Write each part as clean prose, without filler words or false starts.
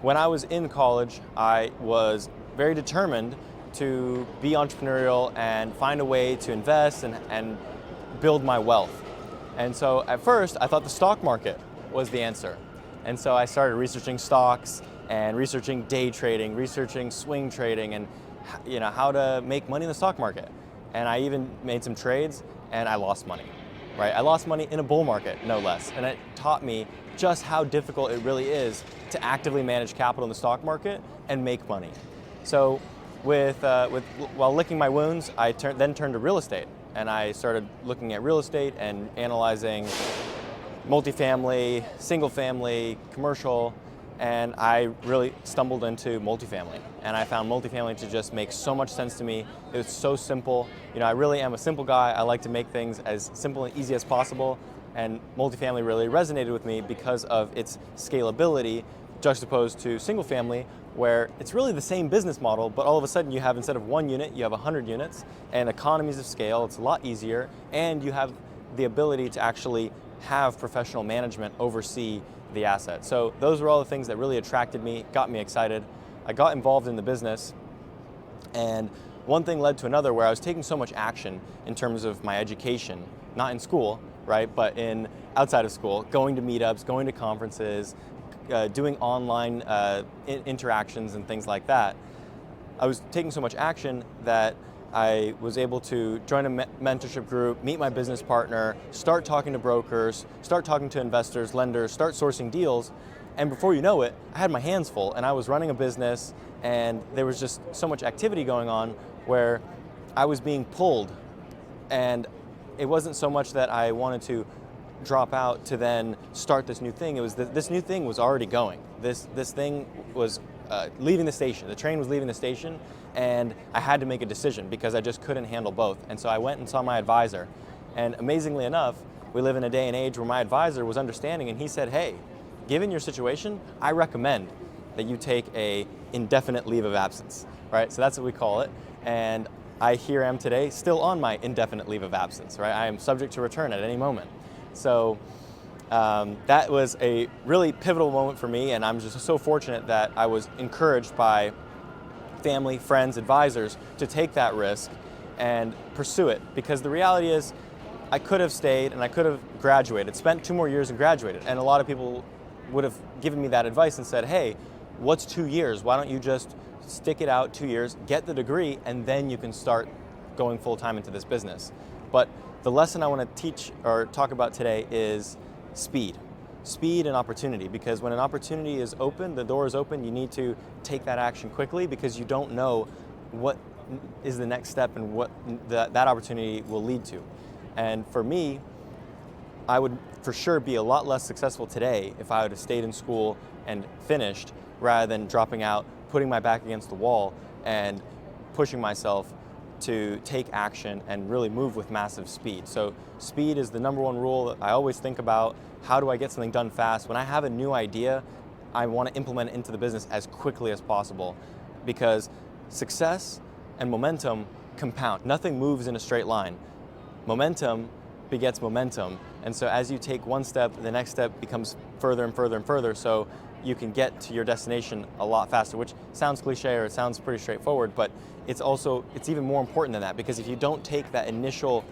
when I was in college, I was very determined to be entrepreneurial and find a way to invest and build my wealth. And so at first, I thought the stock market was the answer. And so I started researching stocks and researching day trading, researching swing trading, and how to make money in the stock market. And I even made some trades, and I lost money. Right? I lost money in a bull market, no less. And it taught me just how difficult it really is to actively manage capital in the stock market and make money. So while licking my wounds, I then turned to real estate. And I started looking at real estate and analyzing multifamily, single family, commercial, and I really stumbled into multifamily. And I found multifamily to just make so much sense to me. It was so simple. I really am a simple guy. I like to make things as simple and easy as possible. And multifamily really resonated with me because of its scalability, juxtaposed to single family, where it's really the same business model, but all of a sudden you have, instead of 1 unit, you have 100 units, and economies of scale. It's a lot easier, and you have the ability to actually have professional management oversee the asset. So those were all the things that really attracted me, got me excited. I got involved in the business, and one thing led to another, where I was taking so much action in terms of my education, not in school, right, but outside of school, going to meetups, going to conferences, doing online interactions and things like that. I was taking so much action that I was able to join a mentorship group, meet my business partner, start talking to brokers, start talking to investors, lenders, start sourcing deals. And before you know it, I had my hands full, and I was running a business, and there was just so much activity going on where I was being pulled. And it wasn't so much that I wanted to drop out to then start this new thing. It was this new thing was already going. This thing was leaving the station. The train was leaving the station, and I had to make a decision because I just couldn't handle both. And so I went and saw my advisor. And amazingly enough, we live in a day and age where my advisor was understanding, and he said, hey, given your situation, I recommend that you take a indefinite leave of absence, right? So that's what we call it. And I here am today, still on my indefinite leave of absence, right? I am subject to return at any moment. So that was a really pivotal moment for me, and I'm just so fortunate that I was encouraged by family, friends, advisors to take that risk and pursue it. Because the reality is, I could have stayed and I could have graduated, spent 2 more years and graduated. And a lot of people would have given me that advice and said, hey, what's 2 years? Why don't you just stick it out 2 years, get the degree, and then you can start going full time into this business. But the lesson I want to teach or talk about today is speed. Speed and opportunity, because when an opportunity is open, the door is open, you need to take that action quickly because you don't know what is the next step and what that opportunity will lead to. And for me, I would for sure be a lot less successful today if I would have stayed in school and finished rather than dropping out, putting my back against the wall and pushing myself to take action and really move with massive speed. So speed is the #1 rule that I always think about. How do I get something done fast? When I have a new idea, I want to implement it into the business as quickly as possible, because success and momentum compound. Nothing moves in a straight line. Momentum begets momentum. And so as you take one step, the next step becomes further and further and further, so you can get to your destination a lot faster, which sounds cliche or it sounds pretty straightforward, but it's even more important than that, because if you don't take that initial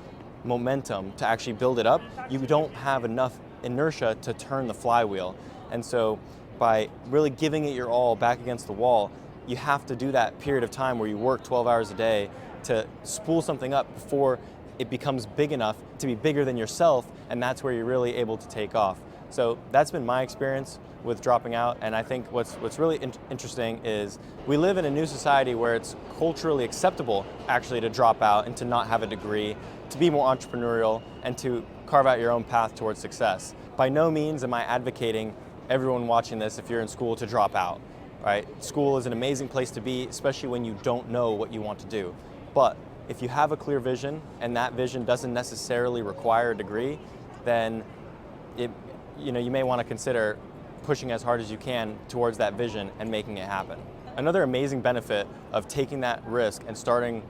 momentum to actually build it up, you don't have enough inertia to turn the flywheel. And so by really giving it your all back against the wall, you have to do that period of time where you work 12 hours a day to spool something up before it becomes big enough to be bigger than yourself, and that's where you're really able to take off. So that's been my experience with dropping out, and I think what's really interesting is we live in a new society where it's culturally acceptable actually to drop out and to not have a degree, to be more entrepreneurial, and to carve out your own path towards success. By no means am I advocating everyone watching this, if you're in school, to drop out, right? School is an amazing place to be, especially when you don't know what you want to do. But if you have a clear vision and that vision doesn't necessarily require a degree, then you may want to consider pushing as hard as you can towards that vision and making it happen. Another amazing benefit of taking that risk and starting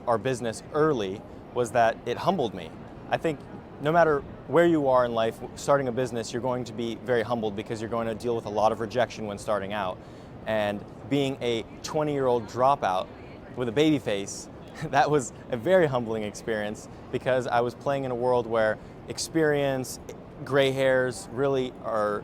our business early was that it humbled me. I think no matter where you are in life, starting a business, you're going to be very humbled because you're going to deal with a lot of rejection when starting out. And being a 20-year-old dropout with a baby face, that was a very humbling experience because I was playing in a world where experience, gray hairs really are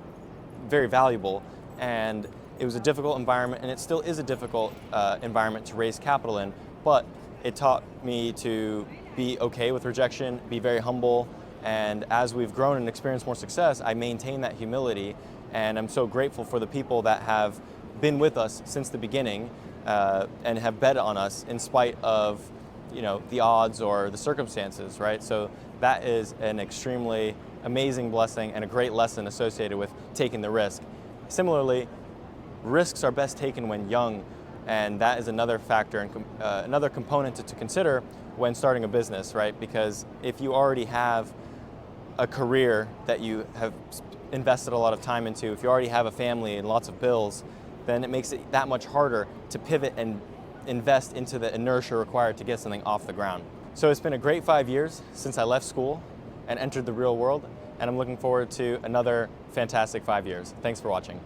very valuable, and it was a difficult environment, and it still is a difficult environment to raise capital in, but it taught me to be okay with rejection, be very humble, and as we've grown and experienced more success, I maintain that humility, and I'm so grateful for the people that have been with us since the beginning and have bet on us in spite of the odds or the circumstances, right? So that is an extremely amazing blessing and a great lesson associated with taking the risk. Similarly, risks are best taken when young, and that is another factor and another component to consider when starting a business, right? Because if you already have a career that you have invested a lot of time into, if you already have a family and lots of bills, then it makes it that much harder to pivot and invest into the inertia required to get something off the ground. So it's been a great 5 years since I left school and entered the real world, and I'm looking forward to another fantastic 5 years. Thanks for watching.